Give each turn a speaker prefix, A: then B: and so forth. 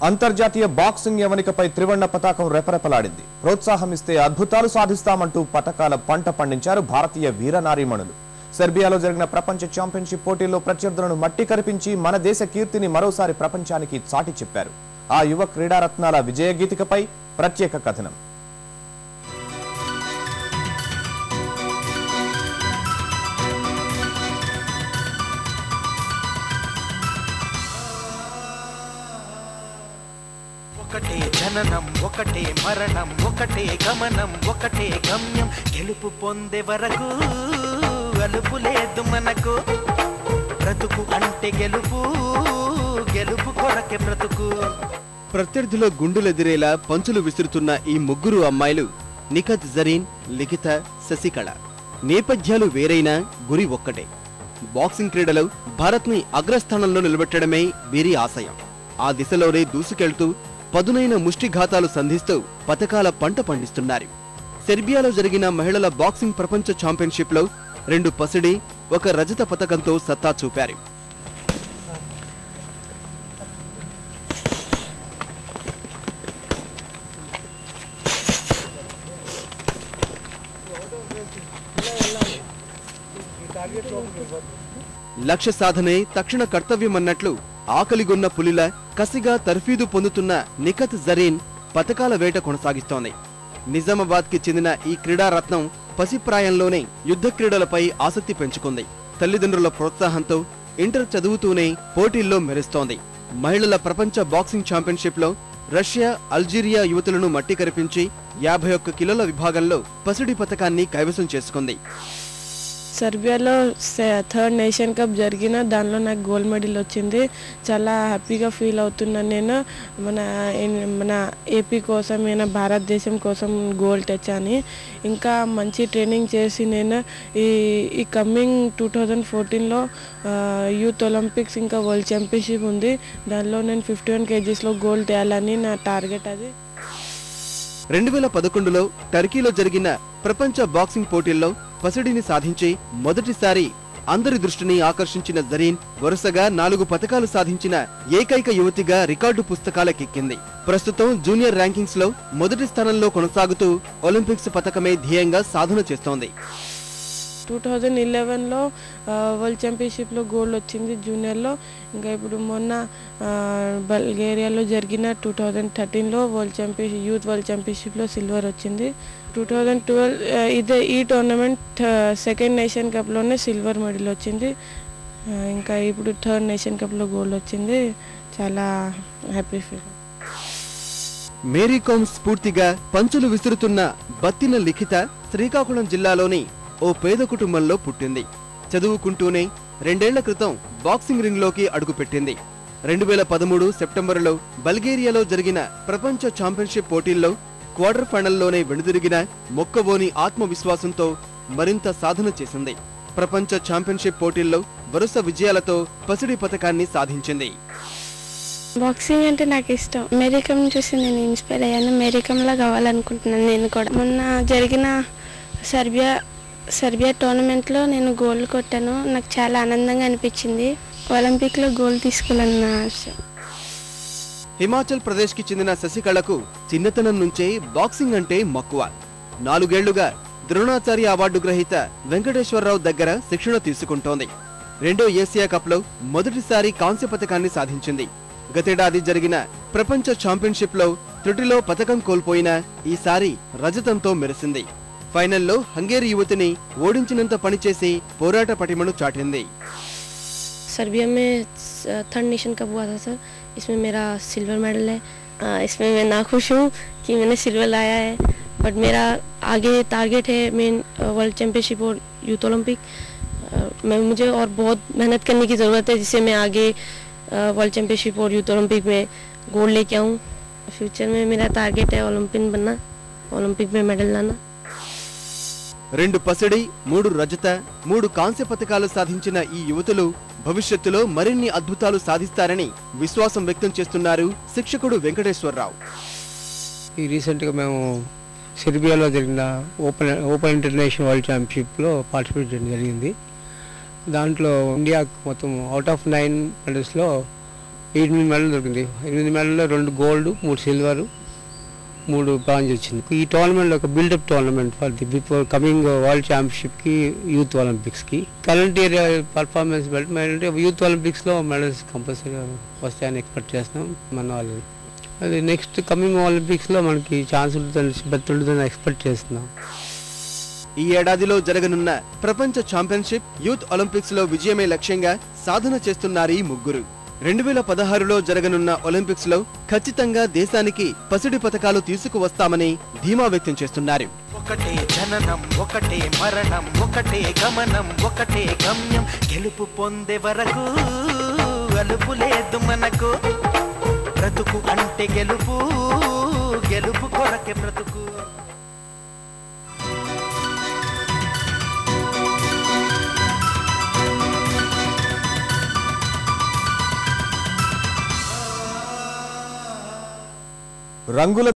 A: అంతర్జాతీయ బాక్సింగ్ యవనికపై త్రివర్ణ పతాకం రెపరెపలాడింది. ప్రోత్సాహం ఇస్తే అద్భుతాలు సాధిస్తామంటూ పతకాల పంట పండించారు భారతీయ వీరనారీమణులు. సెర్బియాలో జరిగిన ప్రపంచ ఛాంపియన్షిప్ పోటీల్లో ప్రత్యర్థులను మట్టి కరిపించి మన దేశ కీర్తిని మరోసారి ప్రపంచానికి చాటి చెప్పారు. ఆ యువ క్రీడారత్నాల విజయ గీతికపై ప్రత్యేక కథనం.
B: ఒకటే జననం ఒకటే మరణం ఒకటే గమనం ఒకటే గమ్యం గెలుపు పొందే వరకు అలుపు లేదు మనకు బ్రతుకు అంటే గెలుపు గెలుపు కొరకే బ్రతుకు.
C: ప్రత్యర్థుల గుండులెదిరేలా పంచులు విసురుతున్న ఈ ముగ్గురు అమ్మాయిలు నిఖత్ జరీన్, లిఖిత, శశికళ. నేపథ్యాలు వేరైనా గురి ఒక్కటే. బాక్సింగ్ క్రీడలో భారత్ని అగ్రస్థానంలో నిలబెట్టడమే వీరి ఆశయం. ఆ దిశలోనే దూసుకెళ్తూ పదునైన ముష్టిఘాతాలు సంధిస్తూ పతకాల పంట పండిస్తున్నారు. సెర్బియాలో జరిగిన మహిళల బాక్సింగ్ ప్రపంచ ఛాంపియన్షిప్ లో 2 పసిడి, 1 రజత పతకంతో సత్తా చూపారు. లక్ష్య సాధనే తక్షణ కర్తవ్యమన్నట్లు ఆకలిగొన్న పులిల కసిగా తర్ఫీదు పొందుతున్న నిఖత్ జరీన్ పతకాల వేట కొనసాగిస్తోంది. నిజామాబాద్ కి చెందిన ఈ క్రీడారత్నం పసిప్రాయంలోనే యుద్ధ క్రీడలపై ఆసక్తి పెంచుకుంది. తల్లిదండ్రుల ప్రోత్సాహంతో ఇంటర్ చదువుతూనే పోటీల్లో మెరుస్తోంది. మహిళల ప్రపంచ బాక్సింగ్ ఛాంపియన్షిప్ లో రష్యా, అల్జీరియా యువతులను మట్టి కరిపించి 51 కిలోల విభాగంలో పసిడి పతకాన్ని కైవసం చేసుకుంది.
D: సెర్బియాలో 3rd నేషన్ కప్ జరిగిన దానిలో నాకు గోల్డ్ మెడల్ వచ్చింది. చాలా హ్యాపీగా ఫీల్ అవుతున్నాను. నేను మన ఏపీ కోసం, మన భారతదేశం కోసం గోల్డ్ తెచ్చాను. ఇంకా మంచి ట్రైనింగ్ చేసి నేను ఈ కమింగ్ 2014లో యూత్ ఒలింపిక్స్ ఇంకా వరల్డ్ ఛాంపియన్షిప్ ఉంది. దానిలో నేను 51 kgsలో గోల్డ్ తేయాలని నా టార్గెట్. అది
C: 2011లో టర్కీలో జరిగిన ప్రపంచ బాక్సింగ్ పోటీల్లో పసిడిని సాధించి మొదటిసారి అందరి దృష్టిని ఆకర్షించిన జరీన్ వరుసగా 4 పతకాలు సాధించిన ఏకైక యువతిగా రికార్డు పుస్తకాలకెక్కింది. ప్రస్తుతం జూనియర్ ర్యాంకింగ్స్ లో మొదటి స్థానంలో కొనసాగుతూ ఒలింపిక్స్ పతకమే ధ్యేయంగా సాధన చేస్తోంది.
D: 2011లో వరల్డ్ ఛాంపియన్షిప్లో గోల్డ్ వచ్చింది జూనియర్లో. ఇంకా ఇప్పుడు మొన్న బల్గేరియాలో జరిగిన 2013లో యూత్ వరల్డ్ ఛాంపియన్షిప్లో సిల్వర్ వచ్చింది. 2012 ఈ టోర్నమెంట్ 2nd నేషన్ కప్లోనే సిల్వర్ మెడల్ వచ్చింది. ఇంకా ఇప్పుడు 3rd నేషన్ కప్లో గోల్డ్ వచ్చింది. చాలా హ్యాపీ ఫీల్.
C: మేరీకామ్ స్ఫూర్తిగా పంచులు విసురుతున్న బత్తిన లిఖిత శ్రీకాకుళం జిల్లాలోని ఓ పేద కుటుంబంలో పుట్టింది. చదువుకుంటూనే 2 ఏళ్ల క్రితం బాక్సింగ్ రింగ్లోకి అడుగుపెట్టింది. 2013 సెప్టెంబర్లో బల్గేరియాలో జరిగిన ప్రపంచ ఛాంపియన్షిప్ పోటీల్లో క్వార్టర్ ఫైనల్లోనే వెనుదిరిగిన మొక్కవోని ఆత్మవిశ్వాసంతో మరింత సాధన చేసింది. ప్రపంచ ఛాంపియన్షిప్ పోటీల్లో వరుస విజయాలతో పసిడి పతకాన్ని సాధించింది.
E: బాక్సింగ్ అంటే నాకు ఇష్టం. మేరీకామ్ చూసి నేను ఇన్స్పైర్ అయ్యాను. మేరీకామ్లా కావాలనుకుంటున్నాను నేను కూడా. మొన్న జరిగిన సెర్బియా టోర్నమెంట్లో నేను గోల్డ్ కొట్టాను. నాకు చాలా ఆనందంగా అనిపించింది. ఒలింపిక్లో గోల్డ్ తీసుకోవాలని నా ఆశ.
C: హిమాచల్ ప్రదేశ్కి చెందిన శశికళకు చిన్నతనం నుంచే బాక్సింగ్ అంటే మక్కువ. 4 ఏళ్లుగా ద్రోణాచార్య అవార్డు గ్రహీత వెంకటేశ్వరరావు దగ్గర శిక్షణ తీసుకుంటోంది. 2వ ఏసియా కప్లో మొదటిసారి కాంస్య పతకాన్ని సాధించింది. గతేడాది జరిగిన ప్రపంచ ఛాంపియన్షిప్ లో త్రుటిలో పతకం కోల్పోయినా ఈసారి రజతంతో మెరిసింది. ఫైనల్లో హంగేరీ యువతిని ఓడించినంత పనిచేసి పోరాట పటిమను చాటింది.
E: सर्बिया में 3rd नेशन कप हुआ था सर. इसमें मेरा सिल्वर मेडल है. इसमें मैं नाखुश हूँ कि मैंने सिल्वर लाया है, बट मेरा आगे टारगेट है मेन वर्ल्ड चैम्पियनशिप और यूथ ओलंपिक. मुझे और बहुत मेहनत करने की ज़रूरत है जिससे मैं आगे वर्ल्ड चैम्पियनशिप और यूथ ओलंपिक में गोल्ड लेके आऊँ. फ्यूचर में मेरा टारगेट है ओलंपियन बनना, ओलंपिक में मेडल लाना.
C: 2 పసిడి, 3 రజత, 3 కాంస్య పతకాలు సాధించిన ఈ యువతులు భవిష్యత్తులో మరిన్ని అద్భుతాలు సాధిస్తారని విశ్వాసం వ్యక్తం చేస్తున్నారు శిక్షకుడు వెంకటేశ్వరరావు.
F: ఈ రీసెంట్గా మేము సెర్బియాలో జరిగిన ఓపెన్ ఇంటర్నేషనల్ వరల్డ్ ఛాంపియన్షిప్లో పార్టిసిపేట్ చేయడం జరిగింది. దాంట్లో ఇండియాకు మొత్తం అవుట్ ఆఫ్ 9 మెడల్స్లో 8 మెడల్ దొరికింది. 8 మెడల్లో 2 గోల్డ్, 3 సిల్వర్, 3 బ్రాంజ్ వచ్చింది. ఈ టోర్నమెంట్ ఒక buildup tournament for the before coming world ఛాంపియన్షిప్కి, యూత్ ఒలింపిక్స్కి. కరెంట్ ఇయర్ పర్ఫార్మెన్స్ బట్టి అంటే యూత్ ఒలింపిక్స్లో మెడల్స్ కంపల్సరీగా వస్తాయని ఎక్స్పెక్ట్ చేస్తున్నాం మన వాళ్ళు. అది నెక్స్ట్ కమింగ్ ఒలింపిక్స్లో మనకి ఛాన్స్ ఉంటుందని ఎక్స్పెక్ట్ చేస్తున్నాం.
C: ఈ ఏడాదిలో జరగనున్న ప్రపంచ ఛాంపియన్షిప్, యూత్ ఒలింపిక్స్ లో విజయమే లక్ష్యంగా సాధన చేస్తున్నారు ఈ ముగ్గురు. 2016లో జరగనున్న ఒలింపిక్స్ లో ఖచ్చితంగా దేశానికి పసిడి పతకాలు తీసుకువస్తామని ధీమా వ్యక్తం చేస్తున్నారు.
B: ఒకటే జననం, ఒకటే మరణం, ఒకటే గమనం, ఒకటే గమ్యం, గెలుపు పొందే వరకు అలుపు లేదు మనకు. బ్రతుకు అంటే గెలుపు, గెలుపు కొరకే బ్రతుకు.
A: రంగుల